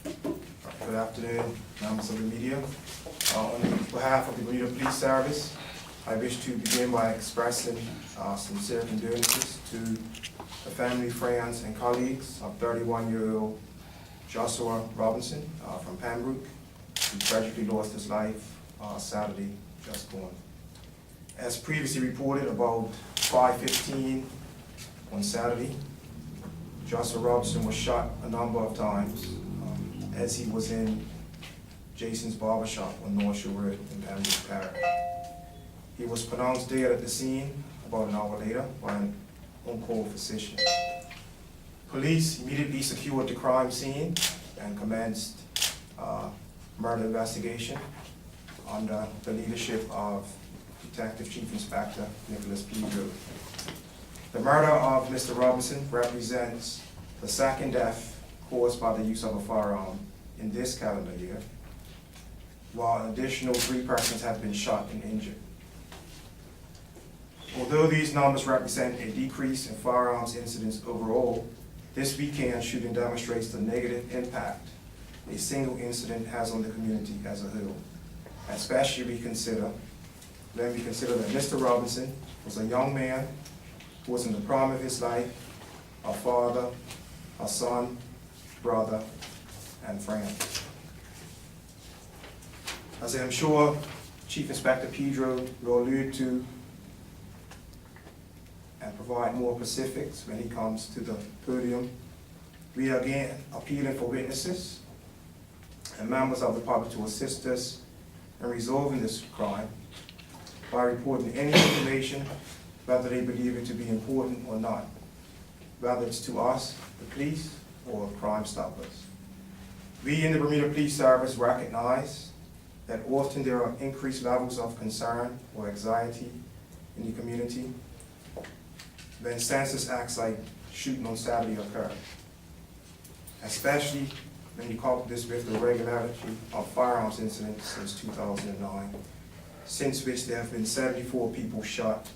Good afternoon, members of the media. On behalf of the Bermuda Police Service, I wish to begin by expressing sincere condolences to the family, friends, and colleagues of 31-year-old Joshua Robinson from Pembroke, who tragically lost his life Saturday just gone. As previously reported, about 5:15 on Saturday, Joshua Robinson was shot a number of times as he was in Jason's barbershop on North Shore Road in Pembroke Parish. He was pronounced dead at the scene about an hour later by an on-call physician. Police immediately secured the crime scene and commenced murder investigation under the leadership of Detective Chief Inspector Nicholas Pedro. The murder of Mr. Robinson represents the second death caused by the use of a firearm in this calendar year, while an additional 3 persons have been shot and injured. Although these numbers represent a decrease in firearms incidents overall, this weekend shooting demonstrates the negative impact a single incident has on the community as a whole, especially when we consider that Mr. Robinson was a young man who was in the prime of his life, a father, a son, brother, and friend. As I am sure Chief Inspector Pedro will allude to and provide more specifics when he comes to the podium, we are again appealing for witnesses and members of the public to assist us in resolving this crime by reporting any information, whether they believe it to be important or not, whether it's to us, the police, or Crime Stoppers. We in the Bermuda Police Service recognize that often there are increased levels of concern or anxiety in the community when senseless acts like shooting on Saturday occur, especially when you couple this with the regularity of firearms incidents since 2009, since which there have been 74 people shot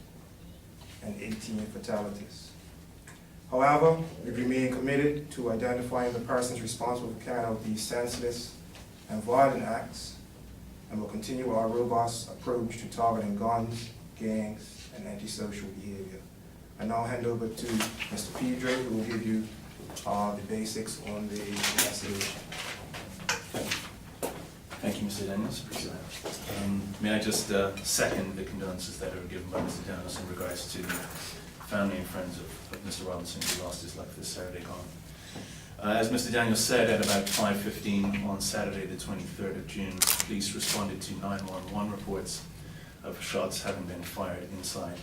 and 18 fatalities. However, we remain committed to identifying the persons responsible for carrying out these senseless and violent acts, and will continue our robust approach to targeting guns, gangs, and antisocial behavior. I now hand over to Mr. Pedro, who will give you the basics on the investigation. Thank you, Mr. Daniels. Appreciate that. May I just second the condolences that are given by Mr. Daniels in regards to the family and friends of Mr. Robinson, who lost his life this Saturday gone. As Mr. Daniels said, at about 5:15 on Saturday, the 23rd of June, police responded to 911 reports of shots having been fired inside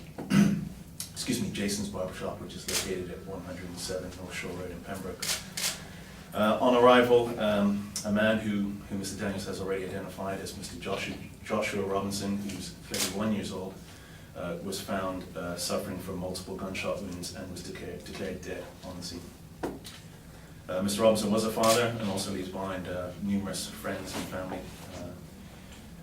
Jason's barbershop, which is located at 107 North Shore Road in Pembroke. On arrival, a man who Mr. Daniels has already identified as Mr. Joshua Robinson, who's 31 years old, was found suffering from multiple gunshot wounds and was declared dead on the scene. Mr. Robinson was a father and also leaves behind numerous friends and family.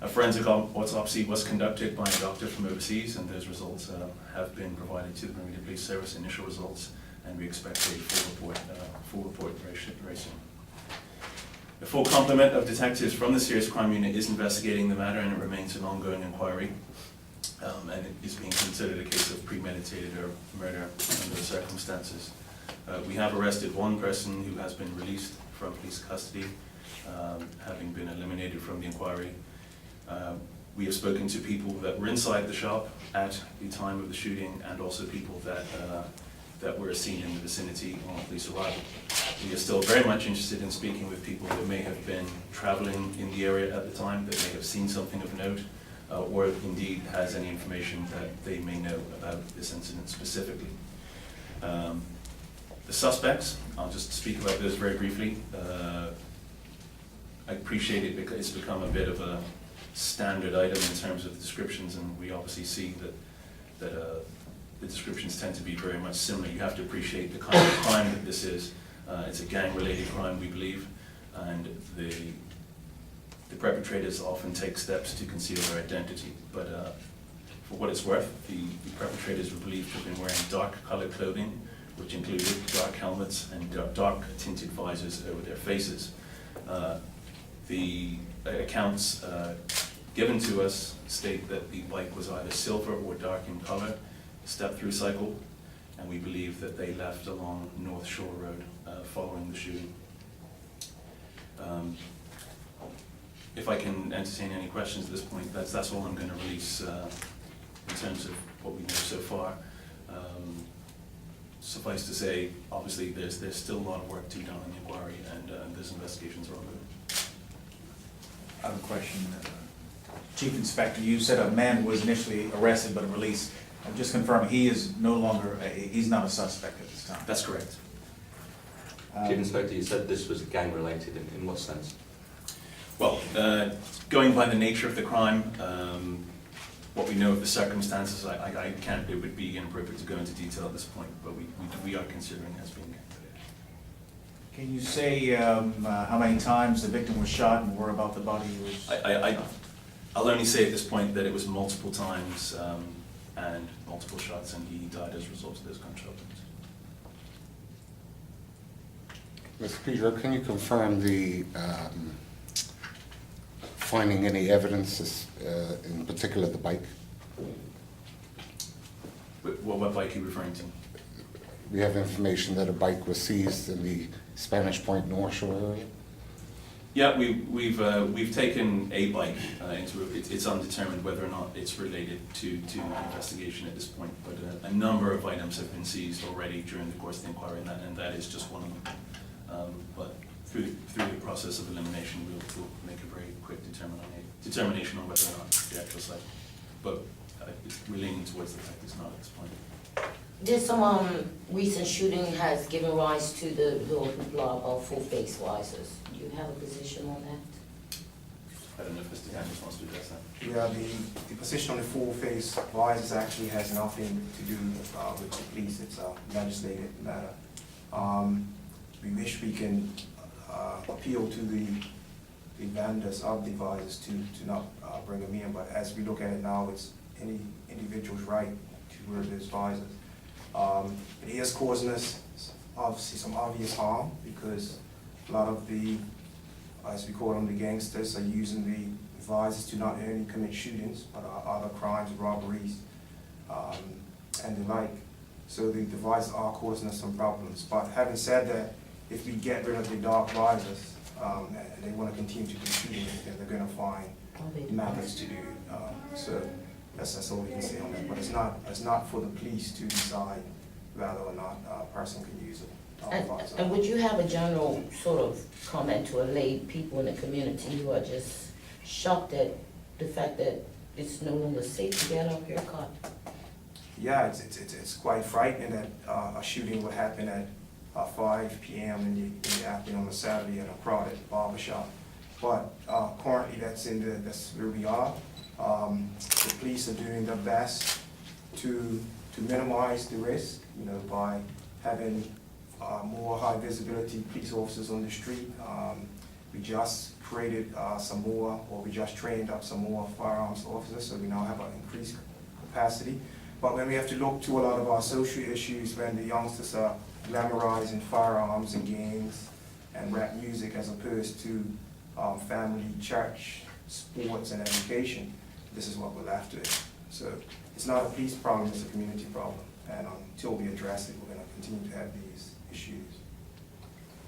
A forensic autopsy was conducted by a doctor from overseas, and those results have been provided to the Bermuda Police Service, initial results, and we expect a full report very soon. The full complement of detectives from the Serious Crime Unit is investigating the matter, and it remains an ongoing inquiry, and it is being considered a case of premeditated or murder under the circumstances. We have arrested one person who has been released from police custody, having been eliminated from the inquiry. We have spoken to people that were inside the shop at the time of the shooting, and also people that were seen in the vicinity on police arrival. We are still very much interested in speaking with people that may have been traveling in the area at the time, that may have seen something of note, or indeed has any information that they may know about this incident specifically. The suspects, I'll just speak about those very briefly. I appreciate it because it's become a bit of a standard item in terms of the descriptions, and we obviously see that the descriptions tend to be very much similar. You have to appreciate the kind of crime that this is. It's a gang-related crime, we believe, and the perpetrators often take steps to conceal their identity. But for what it's worth, the perpetrators were believed to have been wearing dark-colored clothing, which included dark helmets and dark tinted visors over their faces. The accounts given to us state that the bike was either silver or dark in color, step-through cycle, and we believe that they left along North Shore Road following the shooting. If I can entertain any questions at this point, that's all I'm going to release in terms of what we know so far. Suffice to say, obviously, there's still a lot of work to be done on the inquiry, and those investigations are ongoing. I have a question. Chief Inspector, you said a man was initially arrested but released. I'm just confirming, he is no longer, he's not a suspect at this time. That's correct. Chief Inspector, you said this was gang-related. In what sense? Well, going by the nature of the crime, what we know of the circumstances, I can't, it would be inappropriate to go into detail at this point, but we are considering as being gang-related. Can you say how many times the victim was shot and where about the body was? I'll only say at this point that it was multiple times and multiple shots, and he died as a result of those gunshot wounds. Mr. Pedro, can you confirm the finding any evidence, in particular the bike? What bike are you referring to? We have information that a bike was seized in the Spanish Point North Shore area. Yeah, we've taken a bike into it's undetermined whether or not it's related to the investigation at this point, but a number of items have been seized already during the course of the inquiry, and that is just one of them. But through the process of elimination, we'll make a very quick determination on whether or not it's the actual site. But we're leaning towards the fact it's not at this point. This recent shooting has given rise to the hoopla about full-face visors. Do you have a position on that? I don't know if Mr. Daniels wants to address that. Yeah, the position on the full-face visors actually has nothing to do with the police. It's a legislative matter. We wish we can appeal to the vendors of the visors to not bring them in, but as we look at it now, it's any individual's right to wear those visors. It is causing us obviously some obvious harm because a lot of the, as we call them, the gangsters are using the visors to not only commit shootings but other crimes, robberies, and the like. So the visors are causing us some problems. But having said that, if we get rid of the dark visors and they want to continue to do shootings, then they're going to find methods to do it. So that's all we can say on that. But it's not for the police to decide whether or not a person can use it. And would you have a general sort of comment to allay people in the community who are just shocked at the fact that it's no longer safe to get up your car? Yeah, it's quite frightening that a shooting would happen at 5 p.m. in the afternoon on a Saturday at a crowded barbershop. But currently that's where we are. The police are doing their best to minimize the risk, by having more high visibility police officers on the street. We just created we just trained up some more firearms officers, so we now have an increased capacity. But when we have to look to a lot of our social issues, when the youngsters are glamorizing firearms and gangs and rap music as opposed to family, church, sports, and education, this is what we're after. So it's not a police problem, it's a community problem. And until we address it, we're going to continue to have these issues.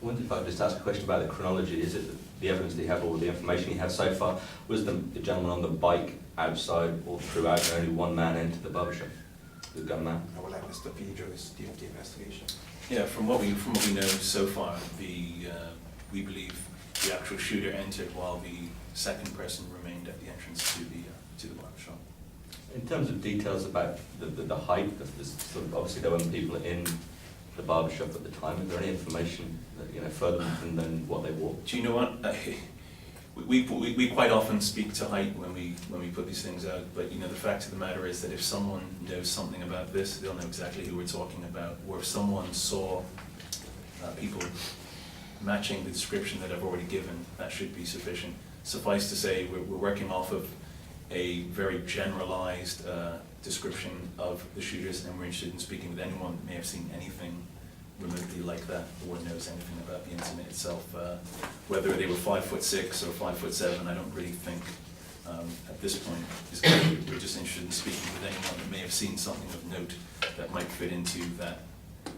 I wonder if I could just ask a question about the chronology. Is it the evidence that you have or the information you have so far? Was the gentleman on the bike outside or throughout and only one man entered the barbershop? The gunman? I would like Mr. Pedro to deal with the investigation. Yeah, from what we know so far, we believe the actual shooter entered while the second person remained at the entrance to the barbershop. In terms of details about the height, obviously there weren't people in the barbershop at the time. Is there any information that, further than what they wore? Do you know what? We quite often speak to height when we put these things out, but the fact of the matter is that if someone knows something about this, they'll know exactly who we're talking about. Or if someone saw people matching the description that I've already given, that should be sufficient. Suffice to say, we're working off of a very generalized description of the shooters, and we're interested in speaking with anyone that may have seen anything remotely like that or knows anything about the incident itself. Whether they were 5'6" or 5'7", I don't really think at this point is good. We're just interested in speaking with anyone that may have seen something of note that might fit into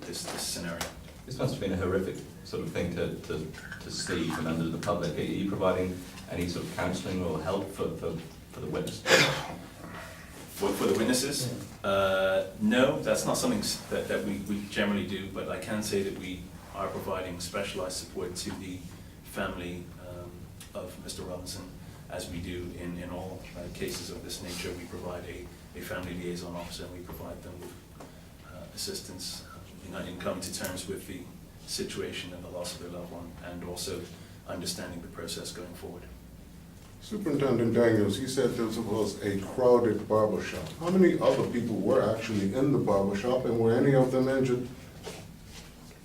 this scenario. This must have been a horrific sort of thing to see from under the public. Are you providing any sort of counselling or help for the witness? For the witnesses? No, that's not something that we generally do, but I can say that we are providing specialized support to the family of Mr. Robinson, as we do in all cases of this nature. We provide a family liaison officer, and we provide them with assistance in coming to terms with the situation and the loss of their loved one, and also understanding the process going forward. Superintendent Daniels, you said this was a crowded barber shop. How many other people were actually in the barber shop, and were any of them injured?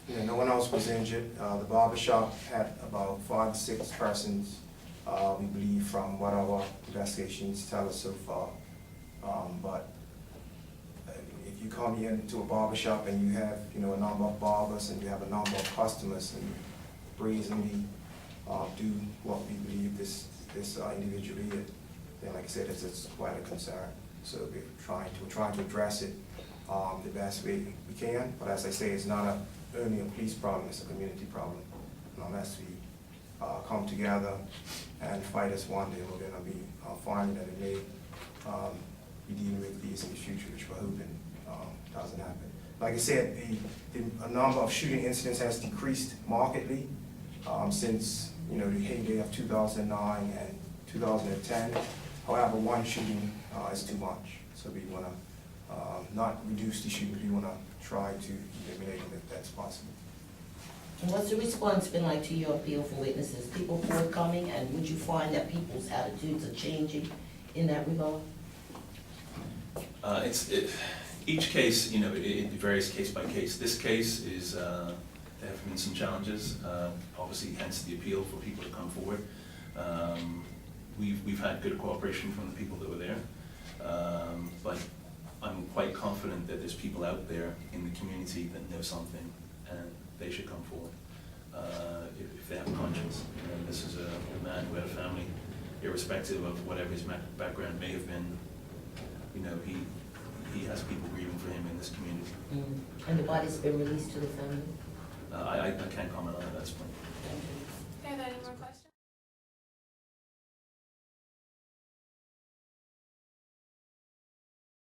Yeah, no one else was injured. The barber shop had about 5 to 6 persons, we believe, from what our investigations tell us so far. But if you come into a barber shop and you have, a number of barbers and you have a number of customers and brazenly do what we believe this individual did, then like I said, it's quite a concern. So we're trying to address it the best way we can. But as I say, it's not only a police problem, it's a community problem. And unless we come together and fight as one, then we're going to be finding that it may be dealing with these in the future, which we're hoping doesn't happen. Like I said, a number of shooting incidents has decreased markedly since the heyday of 2009 and 2010. However, one shooting is too much, so we want to not reduce the shootings. We want to try to eliminate them if that's possible. And what's the response been like to your appeal for witnesses? People forthcoming, and would you find that people's attitudes are changing in that regard? Each case, it varies case by case. This case is, there have been some challenges, obviously hence the appeal for people to come forward. We've had good cooperation from the people that were there, but I'm quite confident that there's people out there in the community that know something, and they should come forward if they have a conscience. This is a man who had a family, irrespective of whatever his background may have been. He has people grieving for him in this community. And the body's been released to the family? I can't comment on it at this point. Thank you. Are there any more questions?